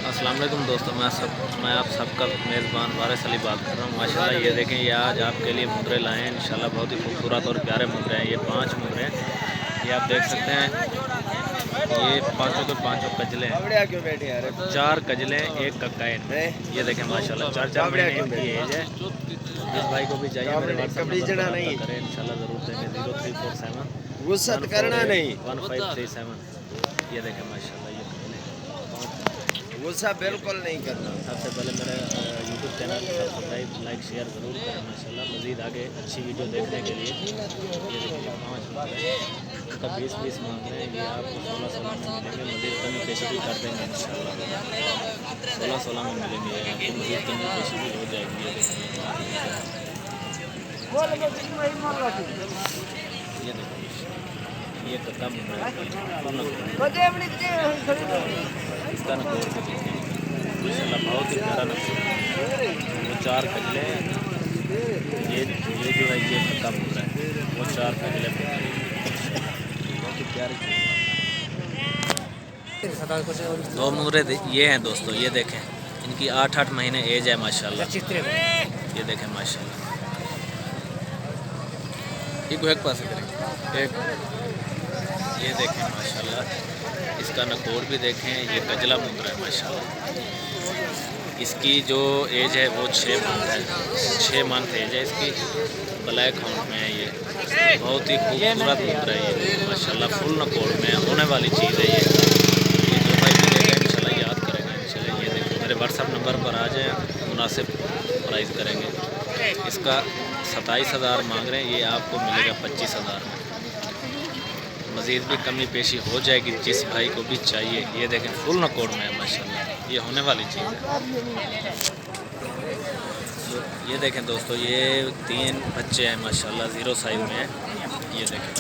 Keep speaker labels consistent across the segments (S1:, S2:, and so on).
S1: अस्सलाम वालेकुम दोस्तों, मैं आप सबका मेज़बान वारिस अली बात कर रहा हूँ। माशाल्लाह ये देखें, ये आज आपके लिए मुर्रे लाए हैं। इंशाल्लाह बहुत ही खूबसूरत और प्यारे मुर्रे हैं। ये 5 मुर्रे हैं, ये आप देख सकते हैं। ये पाँचों के पाँचों कजले हैं, 4 कजले हैं, 1 कक्का है इनमें। ये देखें माशाल्लाह 4-4 महीने इनकी एज है। जिस भाई को भी चाहिए मेरे व्हाट्सएप नंबर पर रब्ता करें, इंशाल्लाह ज़रूर देंगे। 0347 1537। ये देखें माशाल्लाह ये
S2: गुस्सा बिल्कुल नहीं करना।
S1: सबसे पहले मेरे यूट्यूब चैनल को सब्सक्राइब, लाइक, शेयर ज़रूर करें। माशाल्लाह मज़ीद आगे अच्छी वीडियो देखने के लिए ये देखिए 5 का 20-20 मांग रहे हैं। ये आपको 16-16 में मिलेंगे। मज़ीद कमी पेशी भी कर देंगे इंशाल्लाह। 16-16 में मिलेंगे आपको, मज़ीद कमी पेशी भी हो जाएगी। ये देखिए ये देखो ये कक्का मुंह रहा है। इसका नकोर माशाल्लाह बहुत ही प्यारा नकोर है। वो 4 कजले ये जो है ये कक्का मुंह रहा है। वो 4 कजले बहुत ही प्यारी चीज़। 2 मुर्रे ये हैं दोस्तों, ये देखें इनकी 8-8 महीने एज है माशाल्लाह। ये देखें माशाल्लाह। एक पास करेंगे एक। ये देखें माशाल्लाह, इसका नकोर भी देखें। ये गजला मुंद्रा है माशाल्लाह। इसकी जो एज है वो 6 मंथ है। 6 मंथ एज है इसकी। ब्लैक हाउंड में है ये। बहुत ही खूबसूरत मुंद्रा है ये माशाल्लाह। फुल नकोर में होने वाली चीज़ है ये। जो भाई भी लेगा इंशाल्लाह याद करेंगे इंशाल्लाह। ये देखो मेरे व्हाट्सएप नंबर पर आ जाए, मुनासिब प्राइस करेंगे। इसका 27,000 मांग रहे हैं, ये आपको मिलेगा 25,000 में। मज़ीद भी कमी पेशी हो जाएगी जिस भाई को भी चाहिए। ये देखें फुल नकोर में है माशाल्लाह। ये होने वाली चीज़ है। ये देखें दोस्तों, ये 3 बच्चे हैं माशाल्लाह, 0 साइज़ में है। ये देखें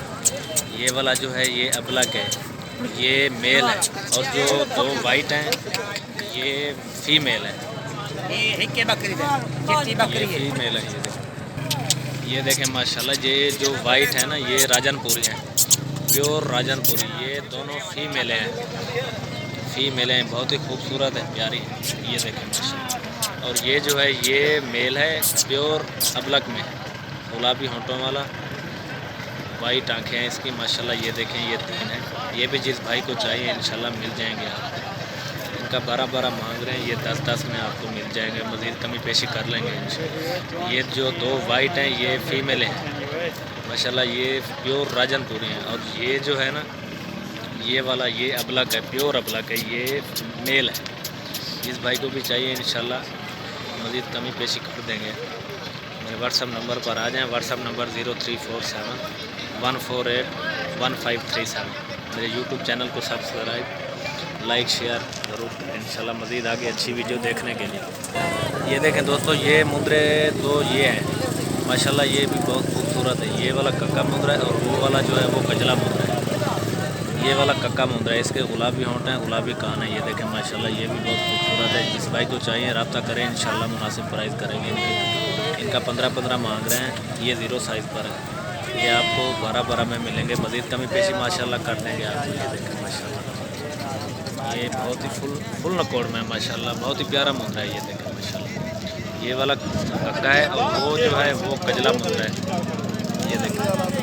S1: ये वाला जो है ये अबलक है, ये मेल है। और जो 2 वाइट हैं ये फीमेल है। ये फीमेल है। ये देखें माशाल्लाह, ये जो वाइट है ना ये राजनपुरी है, प्योर राजनपुरी। ये दोनों फीमेलें हैं, बहुत ही खूबसूरत है, प्यारी है। ये देखें माशाल्लाह। और ये जो है ये मेल है, प्योर अबलक में, गुलाबी होंठों वाला, वाइट आंखें हैं इसकी माशाल्लाह। ये देखें ये 3 है। ये भी जिस भाई को चाहिए इंशाल्लाह मिल जाएंगे आपको। इनका 12-12 मांग रहे हैं, ये 10-10 में आपको मिल जाएंगे। मज़ीद कमी पेशी कर लेंगे इंशाल्लाह। ये जो 2 वाइट हैं ये फीमेल हैं माशाल्लाह। ये प्योर राजनपुरी हैं। और ये जो है ना ये वाला ये अबलक है, प्योर अबलक है, ये मेल है। जिस भाई को भी चाहिए इंशाल्लाह मज़ीद कमी पेशी कर देंगे। मेरे व्हाट्सएप नंबर पर आ जाएं। WhatsApp number 0347 1481537। मेरे यूट्यूब चैनल को सब्सक्राइब, लाइक, शेयर ज़रूर इंशाल्लाह। मज़ीद आगे अच्छी वीडियो देखने के लिए। ये देखें दोस्तों, ये मुंद्रे 2 ये हैं माशाल्लाह। ये भी बहुत खूबसूरत है। ये वाला कक्का मुंद्रा है और वो वाला जो है वो गजला मुंद्रा है। ये वाला कक्का मुंद्रा है, इसके गुलाबी होंठ हैं, गुलाबी कान है। ये देखें माशाल्लाह, ये भी बहुत खूबसूरत है। जिस भाई को चाहिए रब्ता करें इंशाल्लाह, मुनासिब प्राइस करेंगे इनका 15-15 मांग रहे हैं। ये 0 साइज़ पर है। ये आपको 12-12 में मिलेंगे। मज़ीद कमी पेशी माशाल्लाह कर देंगे आपको। ये देखें माशाल्लाह, ये बहुत ही फुल नकोर में है माशाल्लाह। बहुत ही प्यारा मुंद्रा है। ये देखें माशाल्लाह, ये वाला कक्का है और वो जो है वो गजला मुंद्रा है। ये देखें।